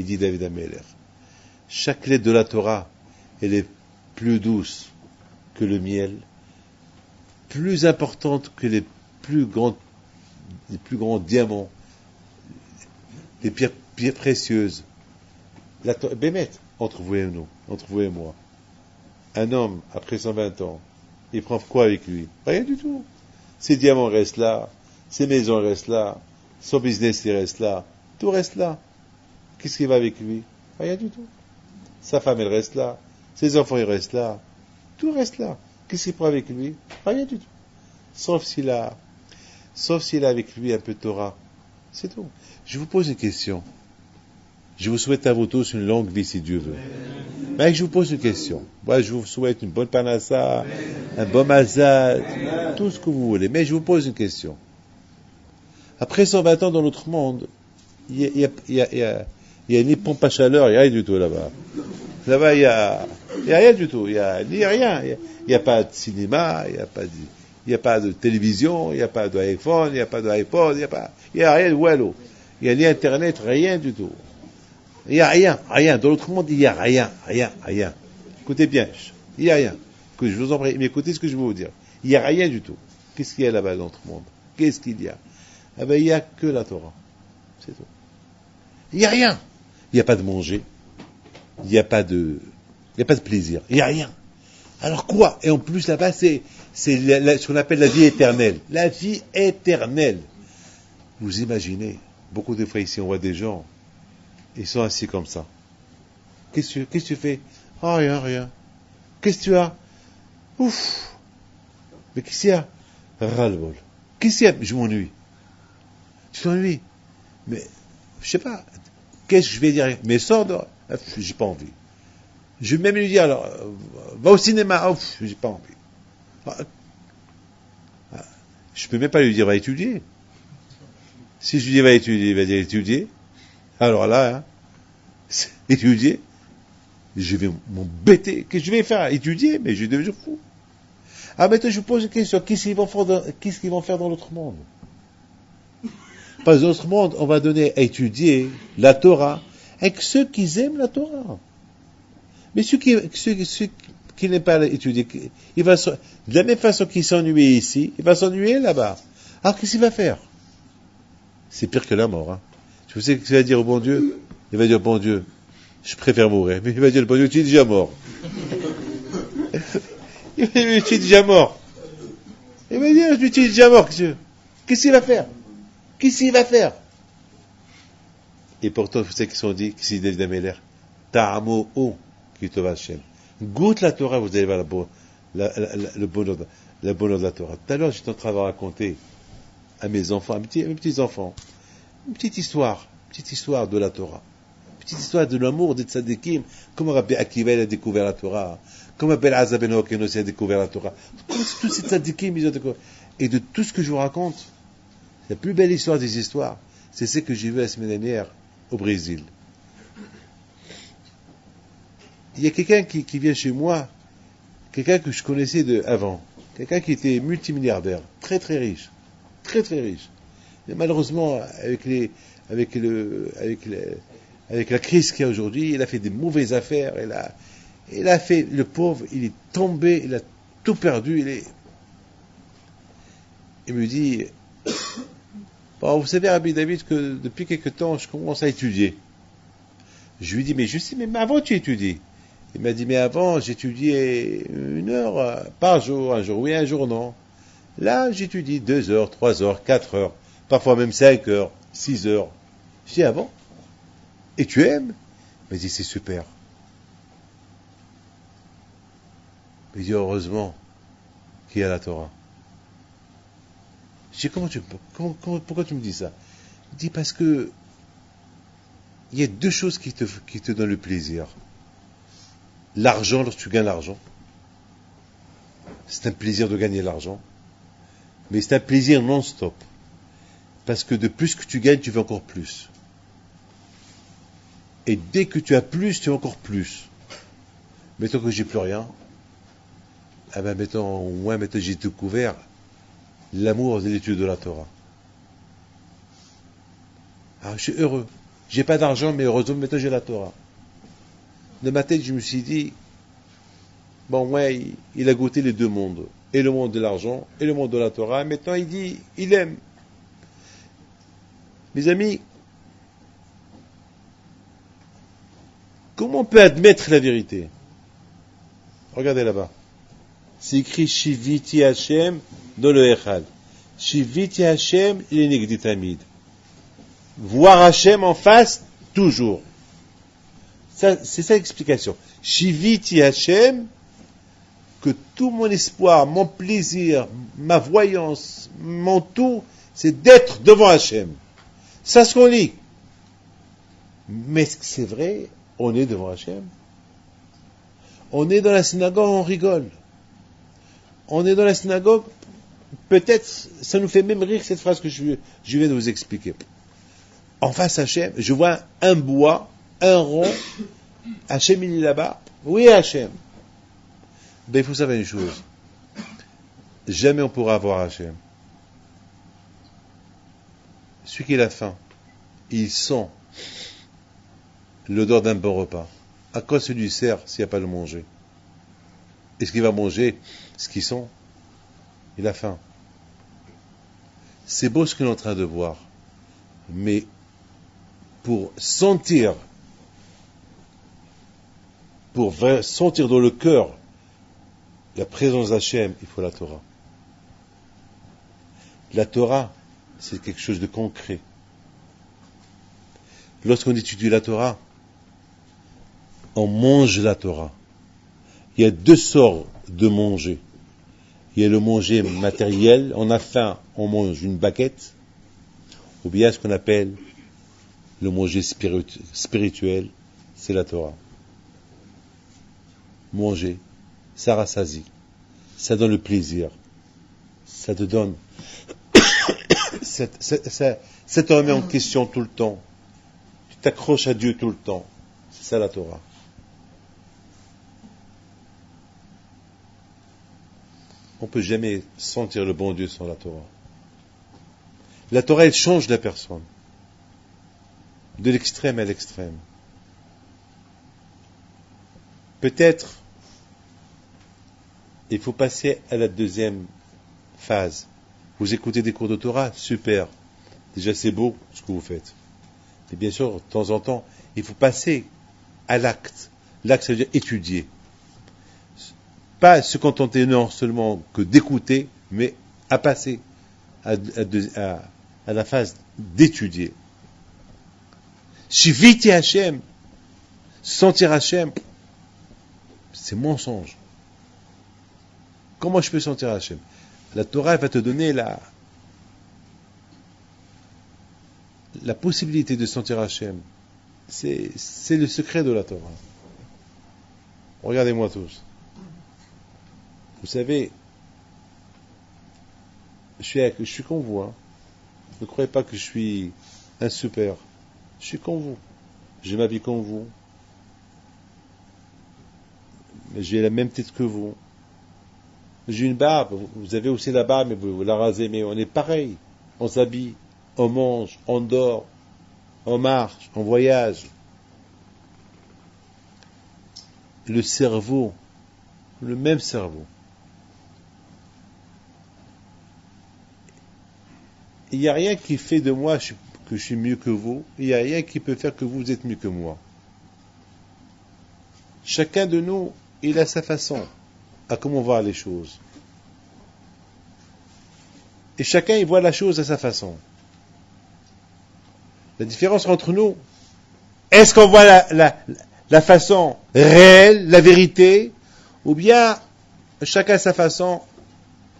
dit David Ameler. Chaque lettre de la Torah, elle est plus douce que le miel, plus importante que les plus grands diamants, les pierres précieuses. Bémet, entre vous et nous, entre vous et moi. Un homme, après 120 ans, il prend quoi avec lui? Rien du tout. Ses diamants restent là, ses maisons restent là, son business il reste là, tout reste là. Qu'est-ce qui va avec lui? Rien du tout. Sa femme elle reste là, ses enfants ils restent là, tout reste là. Qu'est-ce qu'il prend avec lui? Rien du tout. Sauf s'il a avec lui un peu de Torah. C'est tout. Je vous pose une question. Je vous souhaite à vous tous une longue vie si Dieu veut. Mais je vous pose une question. Moi, je vous souhaite une bonne panassa, un bon mazal, tout ce que vous voulez. Mais je vous pose une question. Après 120 ans dans l'autre monde, il y a ni pompe à chaleur, il n'y a rien du tout là-bas. Là-bas, il y a rien du tout. Il y a rien. Il n'y a pas de cinéma, il n'y a pas de télévision, il n'y a pas d'iPhone, il n'y a pas d'iPod, il n'y a rien de wallo. Il n'y a ni Internet, rien du tout. Il n'y a rien. Dans l'autre monde, il n'y a rien. Écoutez bien, il n'y a rien. Que je vous en prie, mais écoutez ce que je vais vous dire. Il n'y a rien du tout. Qu'est-ce qu'il y a là-bas dans l'autre monde? Qu'est-ce qu'il y a? Eh ben, il n'y a que la Torah. C'est tout. Il n'y a rien. Il n'y a pas de manger. il n'y a pas de plaisir, il n'y a rien. Alors quoi? Et en plus là-bas, c'est ce qu'on appelle la vie éternelle. La vie éternelle. Vous imaginez, beaucoup de fois ici, on voit des gens, ils sont assis comme ça. Qu'est-ce que tu fais? Ah, rien. Qu'est-ce que tu as? Ouf. Mais qu'est-ce qu'il y a? Ras-le-bol. Qu'est-ce qu'il y a? Je m'ennuie. Tu t'ennuies? Mais, je sais pas. Qu'est-ce que je vais dire? Mais sors dehors. J'ai pas envie. Je vais même lui dire, alors, va au cinéma. J'ai pas envie. Je peux même pas lui dire, va étudier. Si je lui dis, va étudier, il va dire, étudier. Alors là, étudier, je vais m'embêter. Qu'est-ce que je vais faire? Étudier, mais je vais devenir fou. Ah, maintenant, je vous pose une question. Qu'est-ce qu'ils vont faire dans l'autre monde? Parce que dans l'autre monde, on va donner à étudier la Torah avec ceux qui aiment la Torah. Mais ceux qui n'aiment pas étudier, de la même façon qu'il s'ennuie ici, il va s'ennuyer là-bas. Alors, qu'est-ce qu'il va faire? C'est pire que la mort. Hein. Tu sais ce qu'il va dire au bon Dieu? Il va dire, bon Dieu, je préfère mourir. Mais il va dire, bon Dieu, tu es déjà mort. Il va dire, tu es déjà mort. Il va dire, tu es déjà mort. Qu'est-ce qu'il va faire? Qu'est-ce qu'il va faire? Et pourtant, vous savez qu'ils sont dit, qu'est-ce qu'il dit David Améler? Ta'amo o qui te va Hashem. Goûte la Torah, vous allez voir le bonheur de la Torah. Tout à l'heure, j'étais en train de raconter à mes enfants, à mes petits-enfants, une petite histoire de la Torah. Une petite histoire de l'amour des tzadikim. Comment Rabbi Akiva a découvert la Torah. Comment Rabbi Elazar ben Hoken aussi a découvert la Torah. Comment tous ces tzadikim, ils ont découvert. Et de tout ce que je vous raconte, la plus belle histoire des histoires, c'est ce que j'ai vu la semaine dernière au Brésil. Il y a quelqu'un qui vient chez moi, quelqu'un que je connaissais avant, quelqu'un qui était multimilliardaire, très très riche, très très riche. Et malheureusement, avec la crise qu'il y a aujourd'hui, il a fait des mauvaises affaires, il a fait, le pauvre, il est tombé, il a tout perdu, il me dit, bon, vous savez, Rabbi David, que depuis quelque temps, je commence à étudier. Je lui dis, mais je sais, mais avant tu étudies. Il m'a dit, mais avant, j'étudiais 1 heure par jour, un jour oui, un jour non. Là, j'étudie 2 heures, 3 heures, 4 heures, parfois même 5 heures, 6 heures. Je dis, ah bon? Et tu aimes? Il m'a dit, c'est super. Il dit, heureusement qu'il y a la Torah. Je dis, pourquoi tu me dis ça? Il dit, parce que il y a 2 choses qui te donnent le plaisir. L'argent, lorsque tu gagnes l'argent, c'est un plaisir de gagner l'argent, mais c'est un plaisir non-stop. Parce que de plus que tu gagnes, tu veux encore plus. Et dès que tu as plus, tu veux encore plus. Mettons que j'ai plus rien, ah ben mettons j'ai découvert l'amour de l'étude de la Torah. Alors je suis heureux. J'ai pas d'argent, mais heureusement, maintenant j'ai la Torah. De ma tête, je me suis dit, bon, ouais, il a goûté les 2 mondes. Et le monde de l'argent, et le monde de la Torah. Maintenant, il dit, il aime. Mes amis, comment on peut admettre la vérité? Regardez là-bas. C'est écrit Shiviti Hashem dans le Echad. Shiviti Hashem, il est négdi tamid. Voir Hashem en face, toujours. Ça, c'est ça l'explication. Shiviti Hashem, que tout mon espoir, mon plaisir, ma voyance, mon tout, c'est d'être devant Hashem. Ça ce qu'on lit. Mais est-ce que c'est vrai? On est devant Hashem. On est dans la synagogue, on rigole. On est dans la synagogue, peut-être, ça nous fait même rire cette phrase que je viens de vous expliquer. En face Hashem, je vois un bois, un rond, Hashem il est là-bas. Oui Hashem. Ben il faut savoir une chose. Jamais on pourra avoir Hashem. Celui qui a faim, il sent l'odeur d'un bon repas. À quoi ça lui sert s'il n'y a pas le manger? Est-ce qu'il va manger ce qu'il sent? Il a faim. C'est beau ce qu'on est en train de voir. Mais pour sentir pour sentir dans le cœur la présence d'Hachem, il faut la Torah. La Torah, c'est quelque chose de concret. Lorsqu'on étudie la Torah, on mange la Torah. Il y a deux sortes de manger. Il y a le manger matériel, on a faim, on mange une baguette, ou bien ce qu'on appelle le manger spirituel, c'est la Torah. Manger, ça rassasie, ça donne le plaisir, ça te donne, ça te remet en question tout le temps, tu t'accroches à Dieu tout le temps, c'est ça la Torah. On ne peut jamais sentir le bon Dieu sans la Torah. La Torah, elle change la personne, de l'extrême à l'extrême. Peut-être, il faut passer à la deuxième phase. Vous écoutez des cours de Torah, super. Déjà, c'est beau ce que vous faites. Et bien sûr, de temps en temps, il faut passer à l'acte. L'acte, ça veut dire étudier. Pas se contenter non seulement que d'écouter, mais à passer à la phase d'étudier. Shiviti Hashem, sentir Hashem, c'est mensonge. Comment je peux sentir Hashem? La Torah elle va te donner la possibilité de sentir Hashem. C'est le secret de la Torah. Regardez-moi tous. Vous savez, je suis comme vous. Hein. Ne croyez pas que je suis un super. Je suis comme vous. J'ai ma vie comme vous. J'ai la même tête que vous. J'ai une barbe. Vous avez aussi la barbe, mais vous la rasez. Mais on est pareil. On s'habille, on mange, on dort, on marche, on voyage. Le cerveau, le même cerveau. Il n'y a rien qui fait de moi que je suis mieux que vous. Il n'y a rien qui peut faire que vous êtes mieux que moi. Chacun de nous, il a sa façon à comment voir les choses. Et chacun, il voit la chose à sa façon. La différence entre nous, est-ce qu'on voit la façon réelle, la vérité, ou bien chacun à sa façon,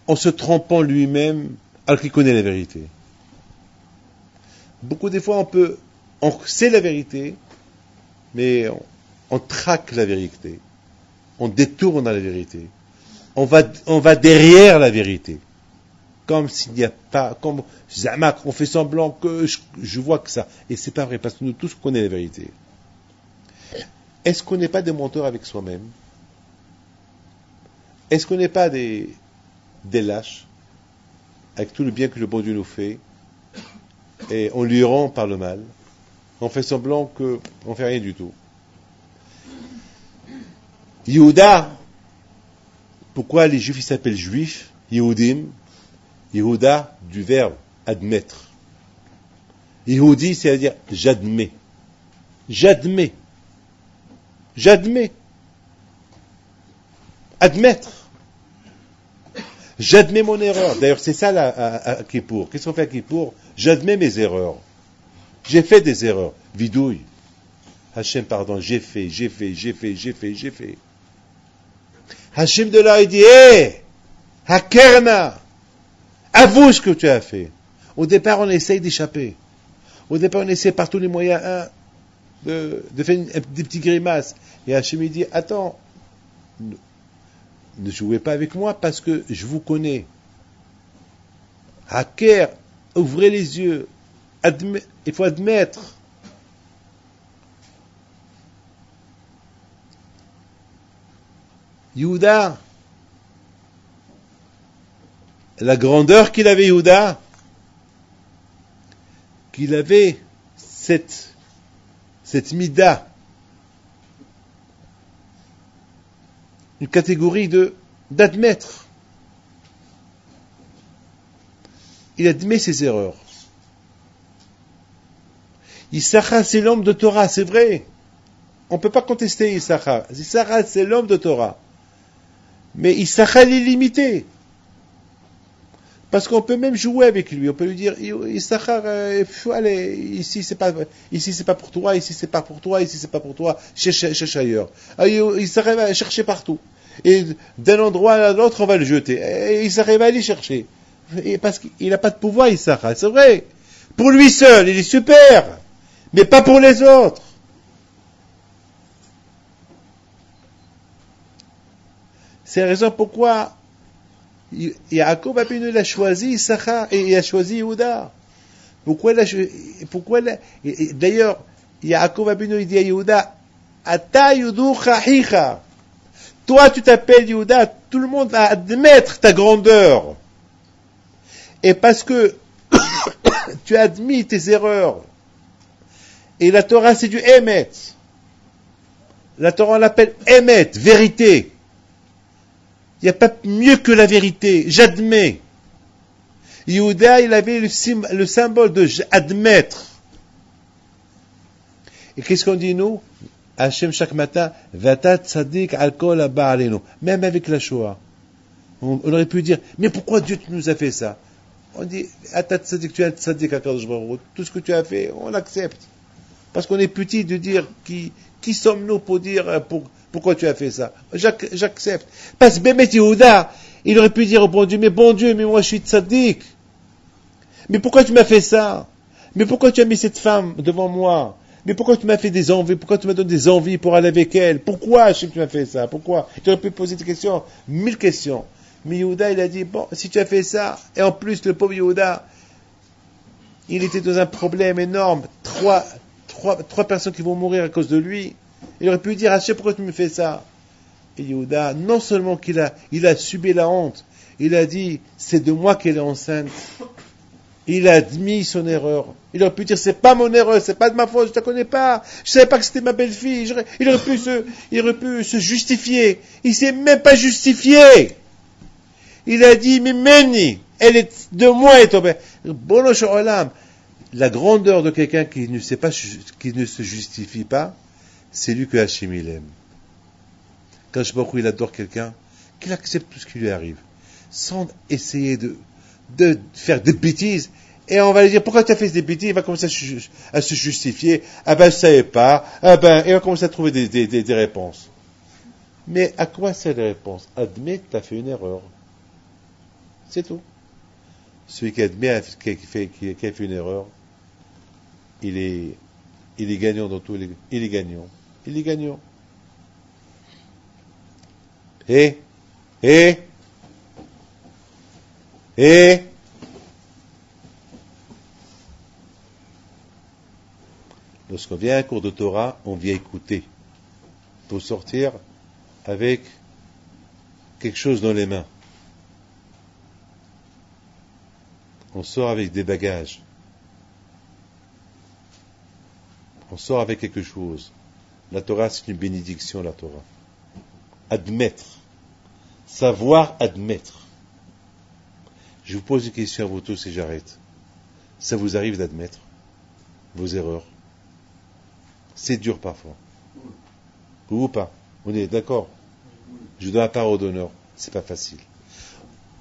en se trompant lui-même, alors qu'il connaît la vérité. Beaucoup des fois, on sait la vérité, mais on traque la vérité. On détourne la vérité. On va derrière la vérité. Comme s'il n'y a pas, comme Zamak, on fait semblant que je vois que ça. Et c'est pas vrai, parce que nous tous connaissons la vérité. Est-ce qu'on n'est pas des menteurs avec soi-même? Est-ce qu'on n'est pas des lâches, avec tout le bien que le bon Dieu nous fait, et on lui rend par le mal? On fait semblant qu'on ne fait rien du tout. Yehuda, pourquoi les Juifs s'appellent Juifs? Yehudim, Yehuda du verbe admettre. Yehudi, c'est-à-dire j'admets. J'admets. J'admets. Admettre. J'admets mon erreur. D'ailleurs, c'est ça à Kippour. Qu'est-ce qu'on fait à Kippour? J'admets mes erreurs. J'ai fait des erreurs. Vidouille. Hachem, pardon, j'ai fait. Hachem de là, il dit, hé, Hakerna, avoue ce que tu as fait. Au départ, on essaye d'échapper. Au départ, on essaie par tous les moyens de faire des petites grimaces. Et Hachem, il dit, attends, ne jouez pas avec moi parce que je vous connais. Haker, ouvrez les yeux. Il faut admettre. Yehuda, la grandeur qu'il avait, Yehuda, qu'il avait cette mida, une catégorie d'admettre. Il admet ses erreurs. Issachar, c'est l'homme de Torah, c'est vrai. On ne peut pas contester Issachar. Issachar, c'est l'homme de Torah. Mais Issachar est limité. Parce qu'on peut même jouer avec lui. On peut lui dire, Issachar, allez, ici c'est pas pour toi, ici c'est pas pour toi, ici c'est pas pour toi, cherche ailleurs. Issachar va chercher partout. Et d'un endroit à l'autre, on va le jeter. Et Issachar va aller chercher. Et parce qu'il n'a pas de pouvoir, Issachar. C'est vrai. Pour lui seul, il est super. Mais pas pour les autres. C'est la raison pourquoi Yaakov Avinu il a choisi Issachar et il a choisi Yehuda. D'ailleurs, Yaakov Avinu il dit à Yehuda, Ata yuducha hicha. Toi tu t'appelles Yehuda, tout le monde va admettre ta grandeur. Et parce que tu as admis tes erreurs. Et la Torah c'est du Emet. La Torah on l'appelle Emet, vérité. Il n'y a pas mieux que la vérité. J'admets. Yehuda, il avait le symbole de admettre. Et qu'est-ce qu'on dit nous? Hachem chaque matin, Vata tzadik al kol haba aleinu. Même avec la Shoah. On aurait pu dire, mais pourquoi Dieu nous a fait ça? On dit, Ata tzadik, tu es un tzadik à Kadosh Baruch Hu. Tout ce que tu as fait, on l'accepte. Parce qu'on est petit de dire, qui sommes-nous pour dire, pourquoi tu as fait ça? J'accepte. Parce que Bémet Yehuda, il aurait pu dire au bon Dieu, mais moi je suis tzaddik. Mais pourquoi tu m'as fait ça? Mais pourquoi tu as mis cette femme devant moi? Mais pourquoi tu m'as fait des envies? Pourquoi tu m'as donné des envies pour aller avec elle? Pourquoi je sais que tu m'as fait ça? Pourquoi? Tu aurais pu poser des questions, 1000 questions. Mais Yehuda, il a dit, bon, si tu as fait ça, et en plus le pauvre Yehuda, il était dans un problème énorme, trois personnes qui vont mourir à cause de lui. Il aurait pu dire, Hachem, pourquoi tu me fais ça? Et Yehuda, non seulement il a subi la honte, il a dit, c'est de moi qu'elle est enceinte. Il a admis son erreur. Il aurait pu dire, c'est pas mon erreur, c'est pas de ma faute, je te connais pas, je savais pas que c'était ma belle-fille. Il aurait pu se justifier. Il s'est même pas justifié. Il a dit, mais Meni, elle est de moi et tombée. Bono Sho'olam. La grandeur de quelqu'un qui ne se justifie pas, c'est lui que Hachem il aime. Quand je vois qu'il adore quelqu'un, qu'il accepte tout ce qui lui arrive, sans essayer de faire des bêtises, et on va lui dire, pourquoi tu as fait des bêtises? Il va commencer à se justifier, ah ben je savais pas, ah ben, et il va commencer à trouver des réponses. Mais à quoi sert les réponses? Admets que tu as fait une erreur. C'est tout. Celui qui admet qu'il a fait une erreur, il est gagnant dans tout, il est gagnant. Il est gagnant. Et lorsqu'on vient à un cours de Torah, on vient écouter pour sortir avec quelque chose dans les mains. On sort avec des bagages. On sort avec quelque chose. La Torah, c'est une bénédiction, la Torah. Admettre. Savoir admettre. Je vous pose une question à vous tous et j'arrête. Ça vous arrive d'admettre vos erreurs? C'est dur parfois. Ou pas? On est d'accord? Je dois la parole d'honneur. C'est pas facile.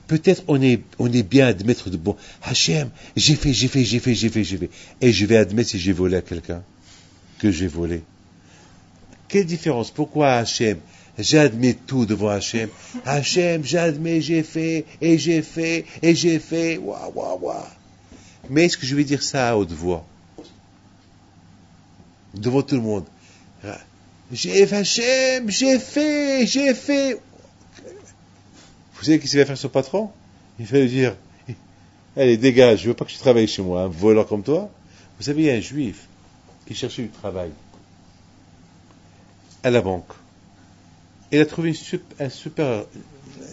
Peut-être on est bien à admettre de bon. Hachem, j'ai fait. Et je vais admettre si j'ai volé à quelqu'un que j'ai volé. Quelle différence? Pourquoi Hachem? J'admets tout devant Hachem. Hachem, j'admets, j'ai fait. Waouh. Mais est-ce que je vais dire ça à haute voix? Devant tout le monde. Hachem, j'ai fait. Vous savez qui va faire son patron? Il va lui dire, allez, dégage, je veux pas que tu travailles chez moi, un voleur comme toi. Vous savez, il y a un juif qui cherchait du travail à la banque. Il a trouvé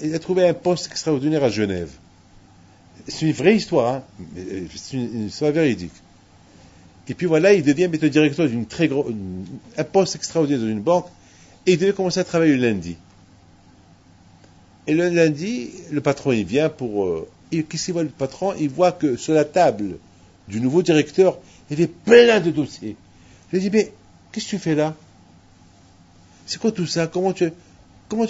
il a trouvé un poste extraordinaire à Genève. C'est une vraie histoire, hein? C'est une histoire véridique. Et puis voilà, il devient le directeur un poste extraordinaire dans une banque, et il devait commencer à travailler le lundi. Et le lundi, le patron, il vient et qu'est-ce qu'il voit le patron? Il voit que sur la table du nouveau directeur, il y avait plein de dossiers. Je lui dis, mais qu'est-ce que tu fais là? c'est quoi tout ça? Comment tu as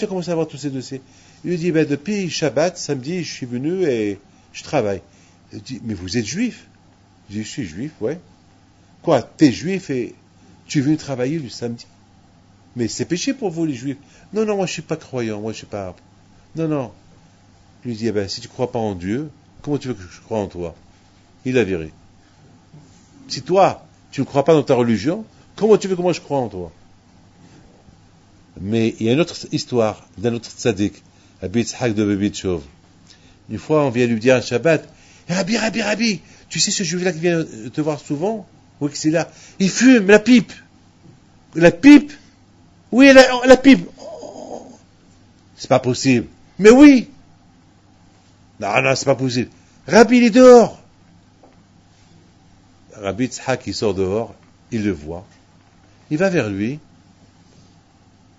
commencé à avoir tous ces dossiers? Il lui dit, depuis Shabbat, samedi, je suis venu et je travaille. Il dit, mais vous êtes juif? Je dis, je suis juif, ouais. Quoi, t'es juif et tu es venu travailler le samedi? Mais c'est péché pour vous, les juifs. Non, moi je suis pas croyant, moi je suis pas... Non. Il lui dit, si tu crois pas en Dieu, comment tu veux que je croie en toi? Il a viré. Si toi, tu ne crois pas dans ta religion, comment tu veux que moi je croie en toi? Mais il y a une autre histoire d'un autre tzaddik, Rabbi Yitzhak de Bebitchov. Une fois, on vient lui dire un Shabbat, Rabbi, tu sais ce juif-là qui vient te voir souvent? Oui, que c'est là. Il fume la pipe. La pipe? Oui, la pipe. Oh, c'est pas possible. Mais oui. Non, c'est pas possible. Rabbi, il est dehors. Rabbi Yitzhak, il sort dehors, il le voit. Il va vers lui.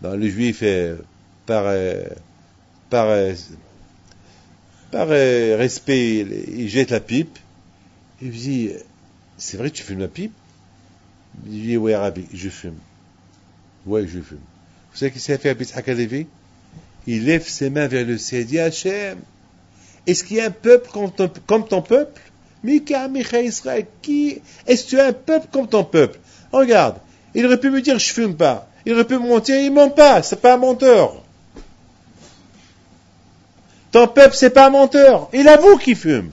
Le juif, par respect, il jette la pipe. Il lui dit, c'est vrai que tu fumes la pipe? Il dit, ouais, Rabbi, je fume. Ouais, je fume. Vous savez qu'est-ce qu'il a fait Rabbi Yitzhak Halevi? Il lève ses mains vers le ciel et dit, Hachem, est-ce qu'il y a un peuple comme ton peuple? Mika, Micha, Israël, est-ce que tu as un peuple comme ton peuple? Regarde, il aurait pu me dire, je fume pas. Il aurait pu me mentir, il ment pas, c'est pas un menteur. Ton peuple, c'est pas un menteur. Il avoue qu'il fume.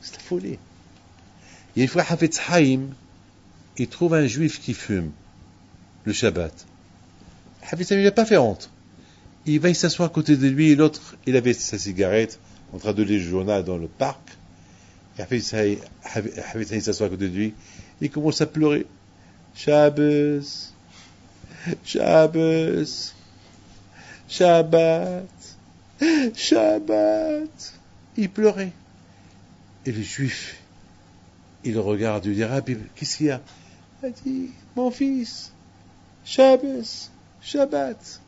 C'est la folie. Il y a une fois, Hafetz Haïm, il trouve un juif qui fume le Shabbat. Hafetz Haïm, il n'a pas fait honte. Il va, il s'assoit à côté de lui, et l'autre, il avait sa cigarette, en train de lire le journal dans le parc. Et Hafetz Haïm, il s'assoit à côté de lui, il commence à pleurer. Shabbos, Shabbat. Il pleurait. Et le juif, il le regarde, il dit, Rabbi, qu'est-ce qu'il y a? Il dit, mon fils, Shabbos, Shabbat,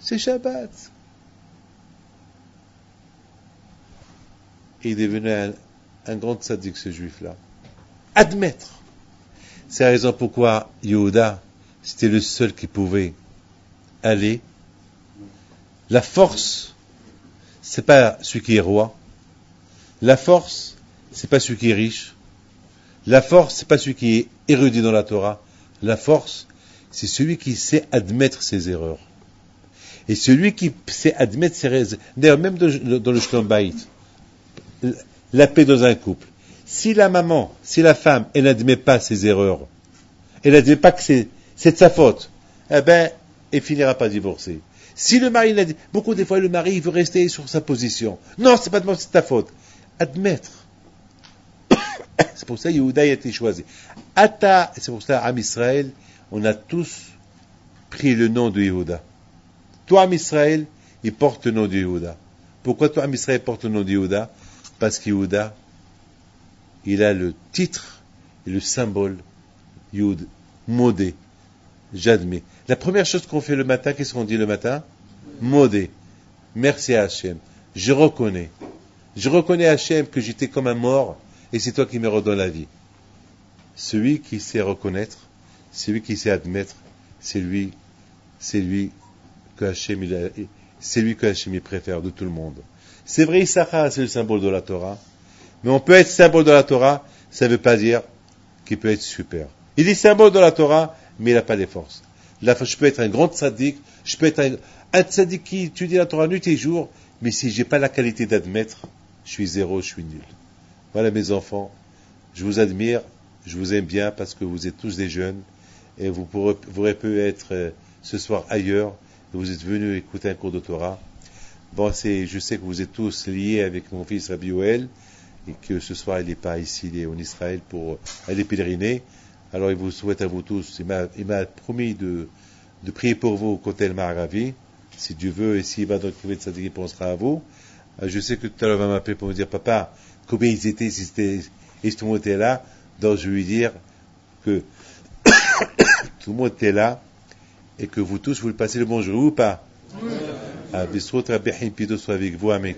c'est Shabbat. Et il est devenu un grand tzaddik, ce juif-là. Admettre. C'est la raison pourquoi Yehuda, c'était le seul qui pouvait aller. La force, c'est pas celui qui est roi. La force, c'est pas celui qui est riche. La force, c'est pas celui qui est érudit dans la Torah. La force, c'est celui qui sait admettre ses erreurs. Et celui qui sait admettre ses erreurs. D'ailleurs, même dans le Shlom Bayit, la paix dans un couple. Si la femme, elle n'admet pas ses erreurs, elle n'admet pas que c'est de sa faute, elle finira par divorcer. Si le mari l'a dit, beaucoup des fois, le mari, il veut rester sur sa position. Non, c'est pas de moi, c'est de ta faute. Admettre. C'est pour ça que Yehuda a été choisi. C'est pour ça, Am Israël, on a tous pris le nom de Yehuda. Toi, Am Israël, il porte le nom de Yehuda. Pourquoi toi, Am Israël, porte le nom de Yehuda? Parce que Yehuda, il a le titre et le symbole Yud, modé. J'admets. La première chose qu'on fait le matin, qu'est-ce qu'on dit le matin? Modé. Merci à Hachem. Je reconnais Hachem que j'étais comme un mort et c'est toi qui me redonnes la vie. Celui qui sait reconnaître, celui qui sait admettre, c'est lui que Hachem il préfère de tout le monde. C'est vrai, Issachar, c'est le symbole de la Torah. Mais on peut être symbole de la Torah, ça ne veut pas dire qu'il peut être super. Il est symbole de la Torah, mais il n'a pas les forces. Je peux être un grand tzaddik, je peux être un tzaddik qui étudie la Torah nuit et jour, mais si je n'ai pas la qualité d'admettre, je suis zéro, je suis nul. Voilà mes enfants, je vous admire, je vous aime bien parce que vous êtes tous des jeunes et vous pourrez peut-être ce soir ailleurs, et vous êtes venus écouter un cours de Torah. Bon, je sais que vous êtes tous liés avec mon fils Rabbi Yoel, et que ce soir il n'est pas ici, il est en Israël pour aller pèleriner. Alors il vous souhaite à vous tous, il m'a promis de prier pour vous au Kotel Ma'aravi, si Dieu veut, et s'il va dans le Krivet Tzaddik, il pensera à vous. Je sais que tout à l'heure il va m'appeler pour me dire, papa, combien ils étaient, si tout le monde était là. Donc je vais lui dire que tout le monde était là, et que vous tous, vous le passez le bonjour ou pas? Oui. Bistrout Rabbi Him Pido soit avec vous, Amen.